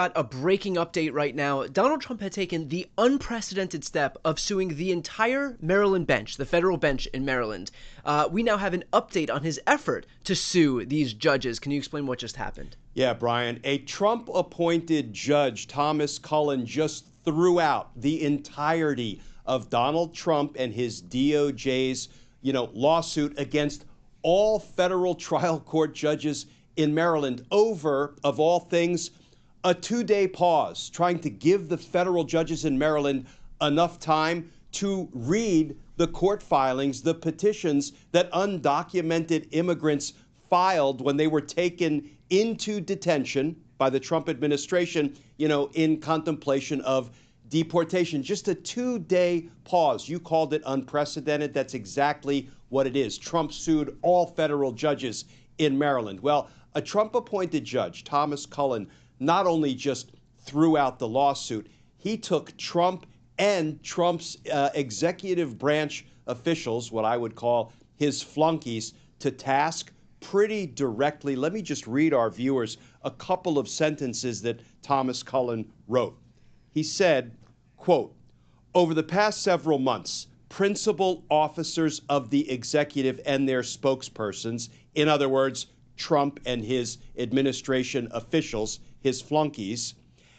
Got a breaking update right now. Donald Trump had taken the unprecedented step of suing the entire Maryland bench, the federal bench in Maryland. We now have an update on his effort to sue these judges. Can you explain what just happened? Yeah, Brian, a Trump-appointed judge, Thomas Cullen, just threw out the entirety of Donald Trump and his DOJ's, lawsuit against all federal trial court judges in Maryland over, of all things, a 2-day pause, trying to give the federal judges in Maryland enough time to read the court filings, the petitions that undocumented immigrants filed when they were taken into detention by the Trump administration, in contemplation of deportation. Just a 2-day pause. You called it unprecedented. That's exactly what it is. Trump sued all federal judges in Maryland. Well, a Trump-appointed judge, Thomas Cullen, not only just threw out the lawsuit, he took Trump and Trump's executive branch officials, what I would call his flunkies, to task pretty directly. Let me just read our viewers a couple of sentences that Thomas Cullen wrote. He said, quote, "Over the past several months, principal officers of the executive and their spokespersons, in other words, Trump and his administration officials, his flunkies,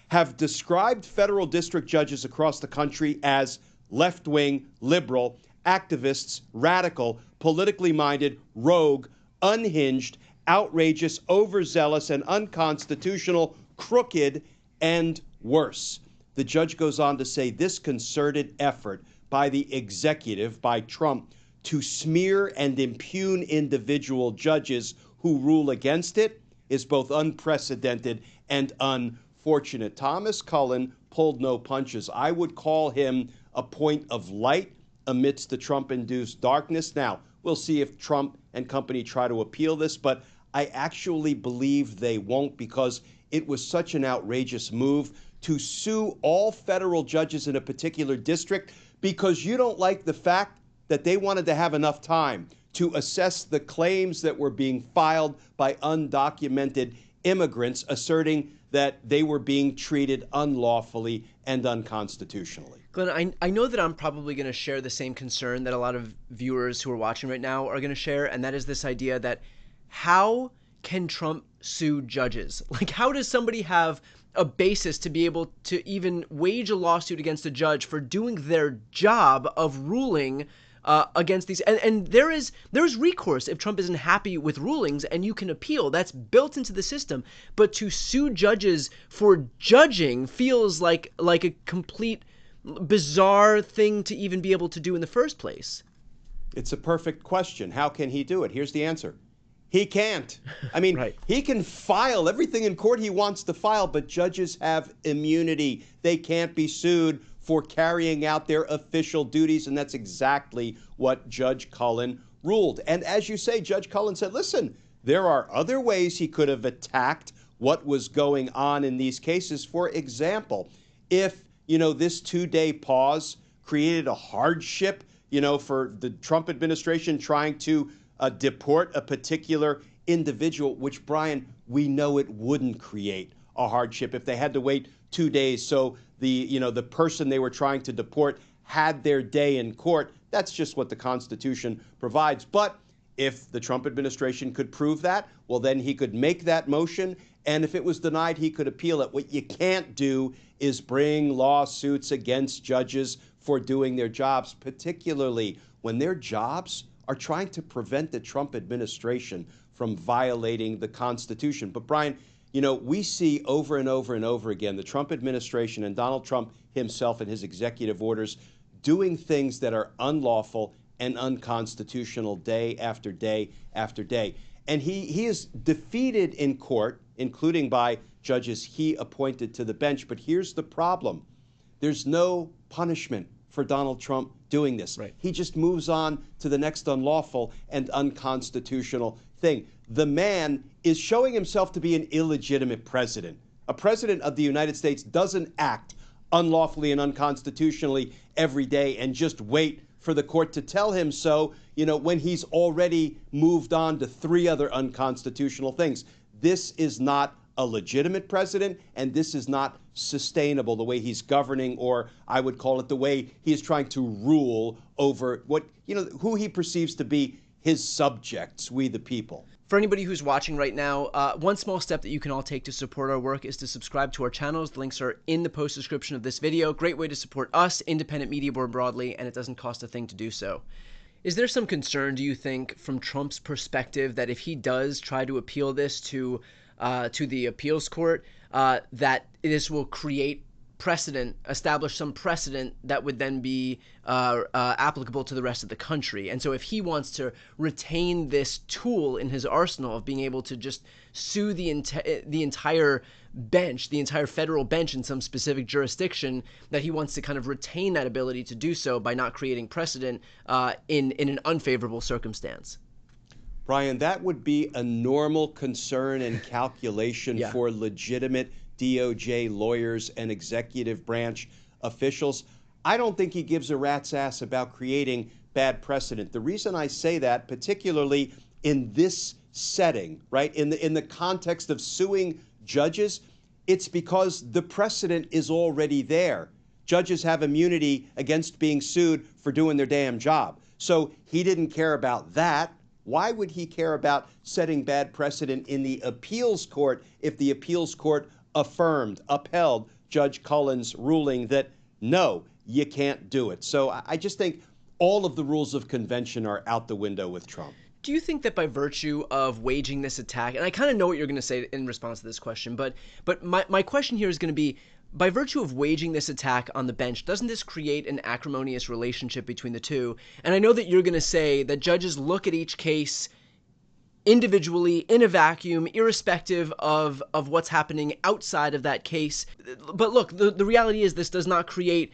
have described federal district judges across the country as left-wing, liberal, activists, radical, politically minded, rogue, unhinged, outrageous, overzealous, and unconstitutional, crooked, and worse." The judge goes on to say this concerted effort by the executive, by Trump, to smear and impugn individual judges who rule against it is both unprecedented and unfortunate. Thomas Cullen pulled no punches. I would call him a point of light amidst the Trump-induced darkness. Now, we'll see if Trump and company try to appeal this, but I actually believe they won't, because it was such an outrageous move to sue all federal judges in a particular district because you don't like the fact that they wanted to have enough time to assess the claims that were being filed by undocumented immigrants asserting that they were being treated unlawfully and unconstitutionally. Glenn, I know that I'm probably going to share the same concern that a lot of viewers who are watching right now are going to share, and that is this idea that how can Trump sue judges? Like, how does somebody have a basis to be able to even wage a lawsuit against a judge for doing their job of ruling against these? And there is recourse if Trump isn't happy with rulings, and you can appeal. That's built into the system. But to sue judges for judging feels like a complete bizarre thing to even be able to do in the first place. It's a perfect question. How can he do it? Here's the answer. He can't. I mean, Right. He can file everything in court he wants to file, but judges have immunity. They can't be sued for carrying out their official duties, and that's exactly what Judge Cullen ruled. And as you say, Judge Cullen said, listen, there are other ways he could have attacked what was going on in these cases. For example, if, this 2-day pause created a hardship, for the Trump administration trying to deport a particular individual, which, Brian, we know it wouldn't create a hardship if they had to wait 2 days so the person they were trying to deport had their day in court. That's just what the Constitution provides. But if the Trump administration could prove that, well, then he could make that motion, and if it was denied, he could appeal it. What you can't do is bring lawsuits against judges for doing their jobs, particularly when their jobs are trying to prevent the Trump administration from violating the Constitution. But, Brian, we see over and over and over again the Trump administration and Donald Trump himself and his executive orders doing things that are unlawful and unconstitutional day after day after day. And he is defeated in court, including by judges he appointed to the bench. But here's the problem. There's no punishment for Donald Trump doing this. Right. He just moves on to the next unlawful and unconstitutional thing. The man is showing himself to be an illegitimate president. A president of the United States doesn't act unlawfully and unconstitutionally every day and just wait for the court to tell him so, when he's already moved on to 3 other unconstitutional things. This is not a legitimate president, and this is not sustainable, the way he's governing, or I would call it the way he is trying to rule over what, who he perceives to be his subjects, we the people. For anybody who's watching right now, one small step that you can all take to support our work is to subscribe to our channels. The links are in the post description of this video. Great way to support us, independent media more broadly, and it doesn't cost a thing to do so. Is there some concern, do you think, from Trump's perspective, that if he does try to appeal this to the appeals court, that this will create precedent, establish some precedent that would then be applicable to the rest of the country? And so if he wants to retain this tool in his arsenal of being able to just sue the entire bench, the entire federal bench in some specific jurisdiction, that he wants to kind of retain that ability to do so by not creating precedent in an unfavorable circumstance. Brian, that would be a normal concern and calculation for legitimate DOJ lawyers and executive branch officials. I don't think he gives a rat's ass about creating bad precedent. The reason I say that, particularly in this setting, right, in the context of suing judges, it's because the precedent is already there. Judges have immunity against being sued for doing their damn job. So he didn't care about that. Why would he care about setting bad precedent in the appeals court if the appeals court upheld Judge Cullen's ruling that, no, you can't do it? So I just think all of the rules of convention are out the window with Trump. Do you think that by virtue of waging this attack, and I kind of know what you're going to say in response to this question, but my question here is going to be, by virtue of waging this attack on the bench, doesn't this create an acrimonious relationship between the two? And I know that you're going to say that judges look at each case individually, in a vacuum, irrespective of what's happening outside of that case. But look, the reality is this does not create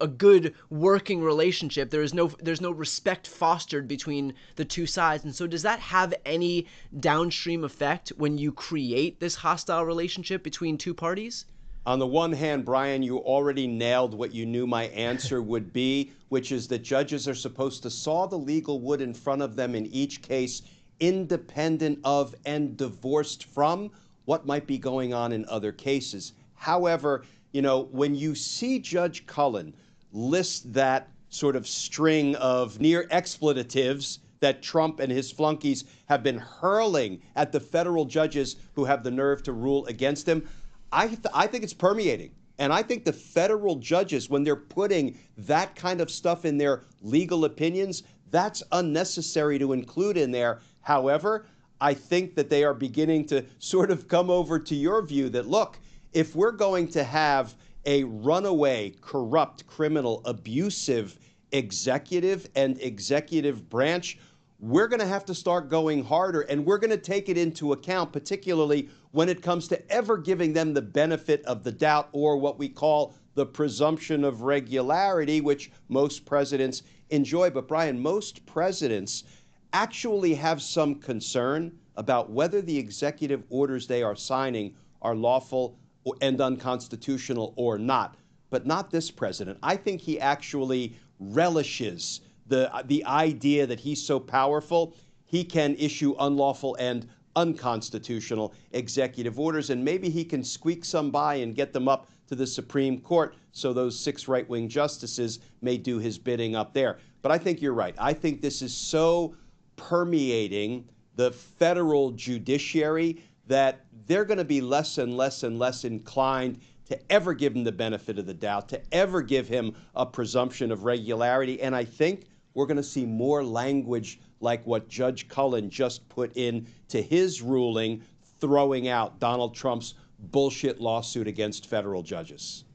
a good working relationship. There's no respect fostered between the two sides. And so does that have any downstream effect when you create this hostile relationship between two parties? On the one hand, Brian, you already nailed what you knew my answer would be, which is that judges are supposed to saw the legal wood in front of them in each case, independent of and divorced from what might be going on in other cases. However, when you see Judge Cullen list that sort of string of near expletives that Trump and his flunkies have been hurling at the federal judges who have the nerve to rule against him, I think it's permeating. And I think the federal judges, when they're putting that kind of stuff in their legal opinions, that's unnecessary to include in there. However, I think that they are beginning to sort of come over to your view that, look, if we're going to have a runaway, corrupt, criminal, abusive executive and executive branch, we're going to have to start going harder, and we're going to take it into account, particularly when it comes to ever giving them the benefit of the doubt, or what we call the presumption of regularity, which most presidents enjoy. But Brian, most presidents actually have some concern about whether the executive orders they are signing are lawful and unconstitutional or not. But not this president. I think he actually relishes the idea that he's so powerful, he can issue unlawful and unconstitutional executive orders, and maybe he can squeak some by and get them up to the Supreme Court so those 6 right-wing justices may do his bidding up there. But I think you're right. I think this is so permeating the federal judiciary that they're going to be less and less and less inclined to ever give him the benefit of the doubt, to ever give him a presumption of regularity. And I think we're going to see more language like what Judge Cullen just put in to his ruling, throwing out Donald Trump's bullshit lawsuit against federal judges.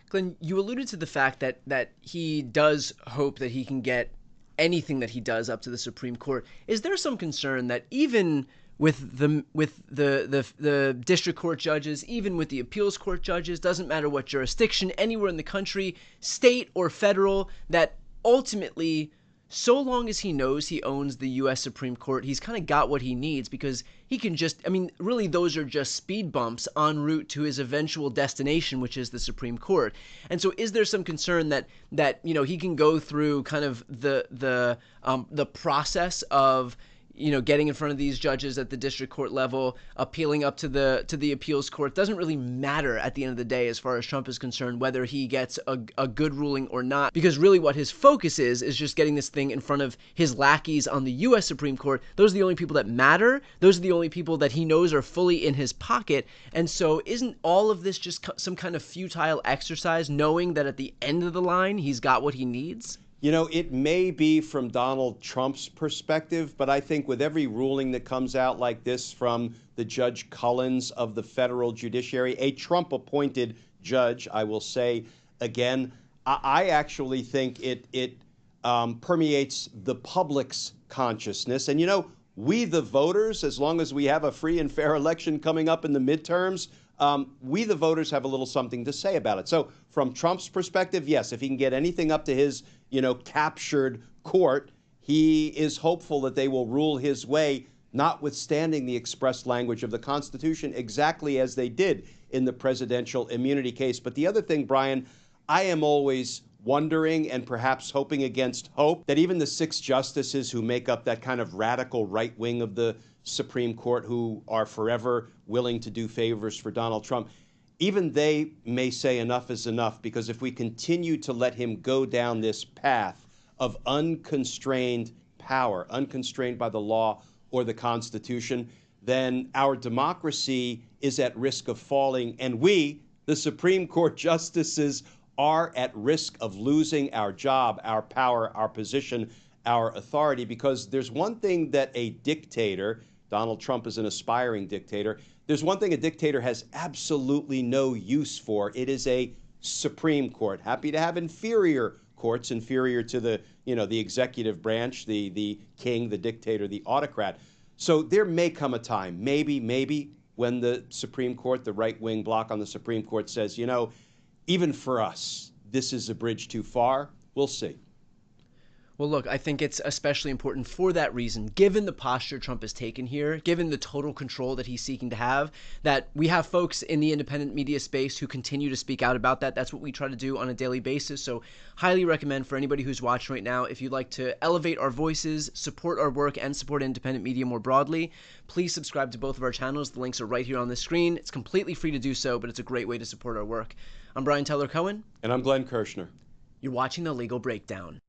Glenn, you alluded to the fact that he does hope that he can get anything that he does up to the Supreme Court. Is there some concern that even with the district court judges, even with the appeals court judges, doesn't matter what jurisdiction, anywhere in the country, state or federal, that ultimately, so long as he knows he owns the U.S. Supreme Court, he's kind of got what he needs, because he can just, really those are just speed bumps en route to his eventual destination, which is the Supreme Court. And so is there some concern that he can go through kind of the process of getting in front of these judges at the district court level, appealing up to the appeals court, doesn't really matter at the end of the day as far as Trump is concerned, whether he gets a good ruling or not, because really what his focus is just getting this thing in front of his lackeys on the U.S. Supreme Court. Those are the only people that matter. Those are the only people that he knows are fully in his pocket. And so isn't all of this just some kind of futile exercise, knowing that at the end of the line, he's got what he needs? It may be from Donald Trump's perspective, but I think with every ruling that comes out like this from the Judge Cullens of the federal judiciary, a Trump-appointed judge, I will say again, I actually think it permeates the public's consciousness. And, we the voters, as long as we have a free and fair election coming up in the midterms, we the voters have a little something to say about it. So from Trump's perspective, yes, if he can get anything up to his captured court, he is hopeful that they will rule his way, notwithstanding the express language of the Constitution, exactly as they did in the presidential immunity case. But the other thing, Brian, I am always wondering and perhaps hoping against hope that even the 6 justices who make up that kind of radical right wing of the Supreme Court, who are forever willing to do favors for Donald Trump, even they may say enough is enough, because if we continue to let him go down this path of unconstrained power, unconstrained by the law or the Constitution, then our democracy is at risk of falling, and we, the Supreme Court justices, are at risk of losing our job, our power, our position, our authority, because there's one thing that a dictator, Donald Trump is an aspiring dictator, there's one thing a dictator has absolutely no use for. It is a Supreme Court. Happy to have inferior courts, inferior to the executive branch, the king, the dictator, the autocrat. So there may come a time, maybe, when the Supreme Court, the right-wing bloc on the Supreme Court says, even for us, this is a bridge too far. We'll see. Well, look, I think it's especially important for that reason, given the posture Trump has taken here, given the total control that he's seeking to have, that we have folks in the independent media space who continue to speak out about that. That's what we try to do on a daily basis. So highly recommend for anybody who's watching right now, if you'd like to elevate our voices, support our work, and support independent media more broadly, please subscribe to both of our channels. The links are right here on the screen. It's completely free to do so, but it's a great way to support our work. I'm Brian Tyler Cohen. And I'm Glenn Kirshner. You're watching The Legal Breakdown.